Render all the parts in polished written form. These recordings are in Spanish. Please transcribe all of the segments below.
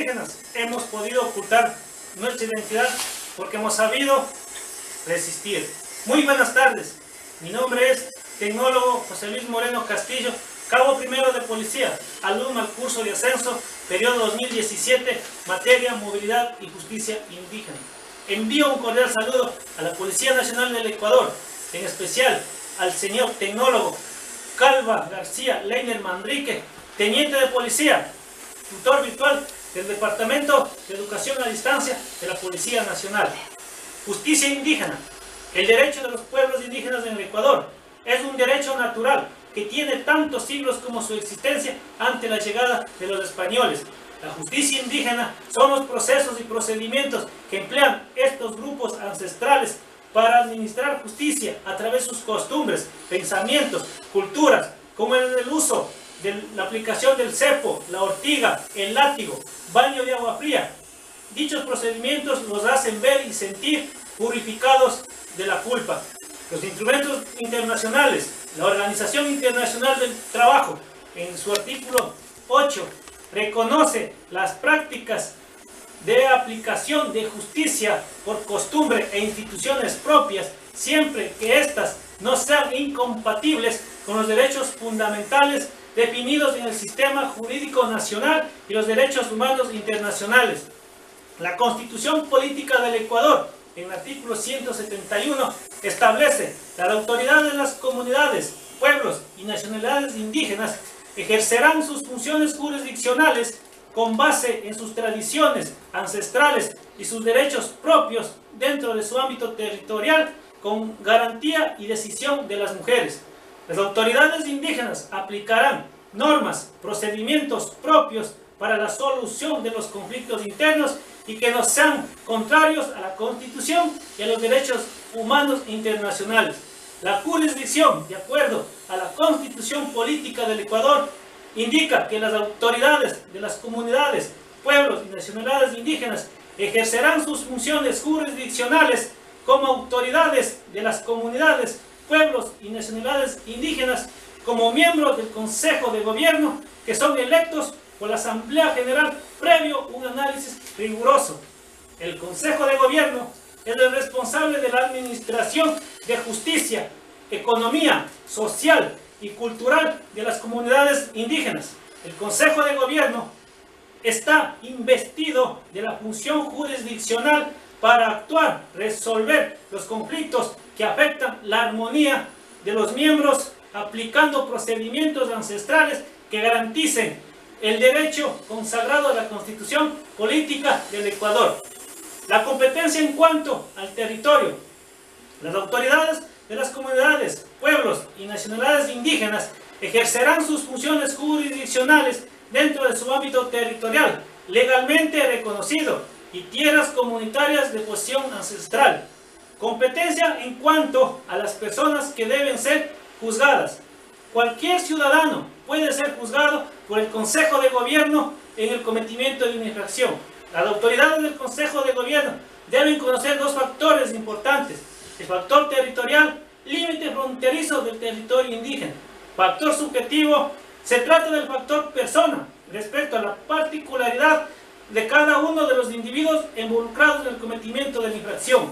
indígenas hemos podido ocultar nuestra identidad porque hemos sabido resistir. Muy buenas tardes, mi nombre es tecnólogo José Luis Moreno Castillo, cabo primero de policía, alumno al curso de ascenso, periodo 2017, materia movilidad y justicia indígena. Envío un cordial saludo a la Policía Nacional del Ecuador, en especial al señor tecnólogo Calva García Leiner Manrique, teniente de policía, tutor virtual del Departamento de Educación a Distancia de la Policía Nacional. Justicia indígena. El derecho de los pueblos indígenas en el Ecuador es un derecho natural que tiene tantos siglos como su existencia ante la llegada de los españoles. La justicia indígena son los procesos y procedimientos que emplean estos grupos ancestrales para administrar justicia a través de sus costumbres, pensamientos, culturas, como en el uso de la aplicación del cepo, la ortiga, el látigo, baño de agua fría. Dichos procedimientos los hacen ver y sentir purificados de la culpa. Los instrumentos internacionales, la Organización Internacional del Trabajo, en su artículo 8, reconoce las prácticas de aplicación de justicia por costumbre e instituciones propias, siempre que éstas no sean incompatibles con los derechos fundamentales definidos en el sistema jurídico nacional y los derechos humanos internacionales. La Constitución Política del Ecuador, en el artículo 171, establece que las autoridades de las comunidades, pueblos y nacionalidades indígenas ejercerán sus funciones jurisdiccionales con base en sus tradiciones ancestrales y sus derechos propios dentro de su ámbito territorial, con garantía y decisión de las mujeres. Las autoridades indígenas aplicarán normas, procedimientos propios para la solución de los conflictos internos y que no sean contrarios a la Constitución y a los derechos humanos internacionales. La jurisdicción, de acuerdo a la Constitución Política del Ecuador, indica que las autoridades de las comunidades, pueblos y nacionalidades indígenas ejercerán sus funciones jurisdiccionales como autoridades de las comunidades, pueblos y nacionalidades indígenas como miembros del Consejo de Gobierno, que son electos por la Asamblea General previo un análisis riguroso. El Consejo de Gobierno es el responsable de la administración de justicia, economía, social y cultural de las comunidades indígenas. El Consejo de Gobierno está investido de la función jurisdiccional para actuar, resolver los conflictos que afectan la armonía de los miembros, aplicando procedimientos ancestrales que garanticen el derecho consagrado a la Constitución Política del Ecuador. La competencia en cuanto al territorio. Las autoridades de las comunidades, pueblos y nacionalidades indígenas ejercerán sus funciones jurisdiccionales dentro de su ámbito territorial, legalmente reconocido, y tierras comunitarias de posesión ancestral. Competencia en cuanto a las personas que deben ser juzgadas. Cualquier ciudadano puede ser juzgado por el Consejo de Gobierno en el cometimiento de una infracción. Las autoridades del Consejo de Gobierno deben conocer dos factores importantes: el factor territorial, límite fronterizo del territorio indígena. Factor subjetivo, se trata del factor persona, respecto a la particularidad de cada uno de los individuos involucrados en el cometimiento de la infracción.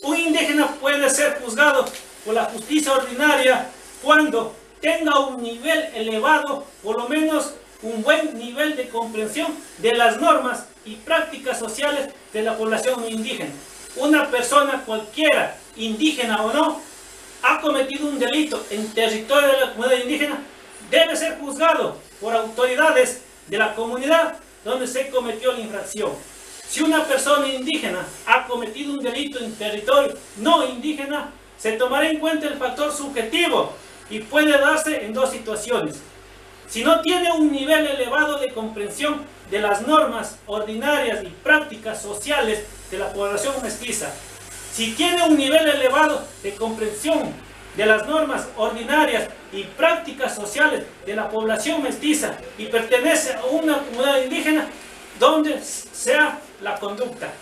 Un indígena puede ser juzgado por la justicia ordinaria cuando tenga un nivel elevado, por lo menos un buen nivel de comprensión de las normas y prácticas sociales de la población indígena. Una persona cualquiera, indígena o no, ha cometido un delito en territorio de la comunidad indígena, debe ser juzgado por autoridades de la comunidad donde se cometió la infracción. Si una persona indígena ha cometido un delito en territorio no indígena, se tomará en cuenta el factor subjetivo y puede darse en dos situaciones. Si no tiene un nivel elevado de comprensión de las normas ordinarias y prácticas sociales de la población mestiza. Si tiene un nivel elevado de comprensión de las normas ordinarias y prácticas sociales de la población mestiza y pertenece a una comunidad indígena, donde sea la conducta.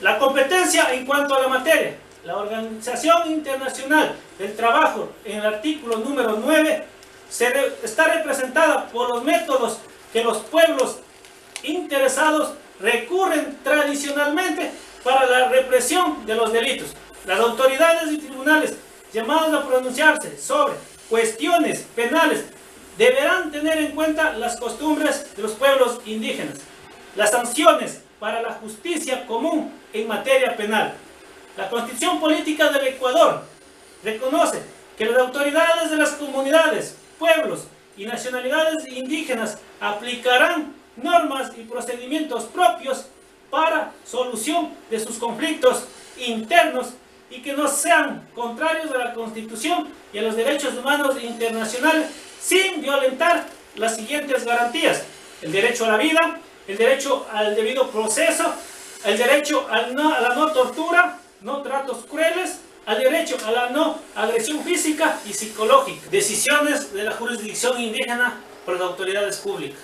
La competencia en cuanto a la materia. La Organización Internacional del Trabajo, en el artículo número 9, está representada por los métodos que los pueblos interesados recurren tradicionalmente para la represión de los delitos. Las autoridades y tribunales llamados a pronunciarse sobre cuestiones penales deberán tener en cuenta las costumbres de los pueblos indígenas, las sanciones para la justicia común en materia penal. La Constitución Política del Ecuador reconoce que las autoridades de las comunidades, pueblos y nacionalidades indígenas aplicarán normas y procedimientos propios para solución de sus conflictos internos y que no sean contrarios a la Constitución y a los derechos humanos internacionales, sin violentar las siguientes garantías: el derecho a la vida, el derecho al debido proceso, el derecho a la no tortura, no tratos crueles, al derecho a la no agresión física y psicológica. Decisiones de la jurisdicción indígena por las autoridades públicas.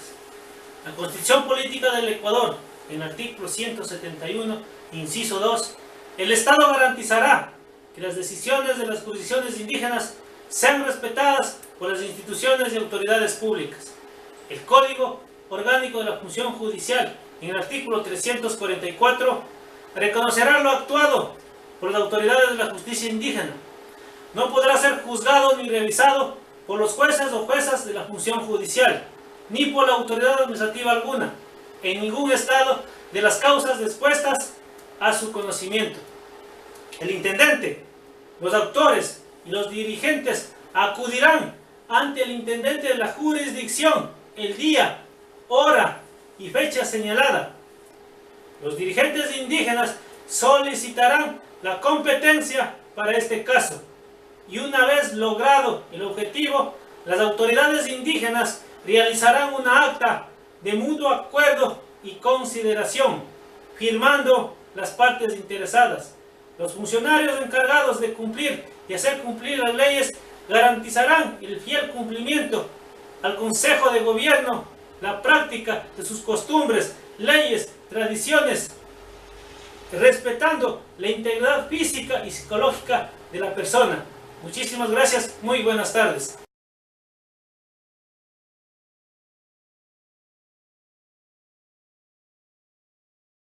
La Constitución Política del Ecuador, en el artículo 171, inciso 2, el Estado garantizará que las decisiones de las jurisdicciones indígenas sean respetadas por las instituciones y autoridades públicas. El Código Orgánico de la Función Judicial, en el artículo 344, reconocerá lo actuado por las autoridades de la justicia indígena. No podrá ser juzgado ni revisado por los jueces o juezas de la función judicial, ni por la autoridad administrativa alguna, en ningún estado de las causas dispuestas a su conocimiento. El intendente, los autores y los dirigentes acudirán ante el intendente de la jurisdicción el día, hora y fecha señalada. Los dirigentes indígenas solicitarán la competencia para este caso y una vez logrado el objetivo, las autoridades indígenas realizarán una acta de mutuo acuerdo y consideración, firmando las partes interesadas. Los funcionarios encargados de cumplir y hacer cumplir las leyes garantizarán el fiel cumplimiento al Consejo de Gobierno, la práctica de sus costumbres, leyes, tradiciones, respetando la integridad física y psicológica de la persona. Muchísimas gracias, muy buenas tardes.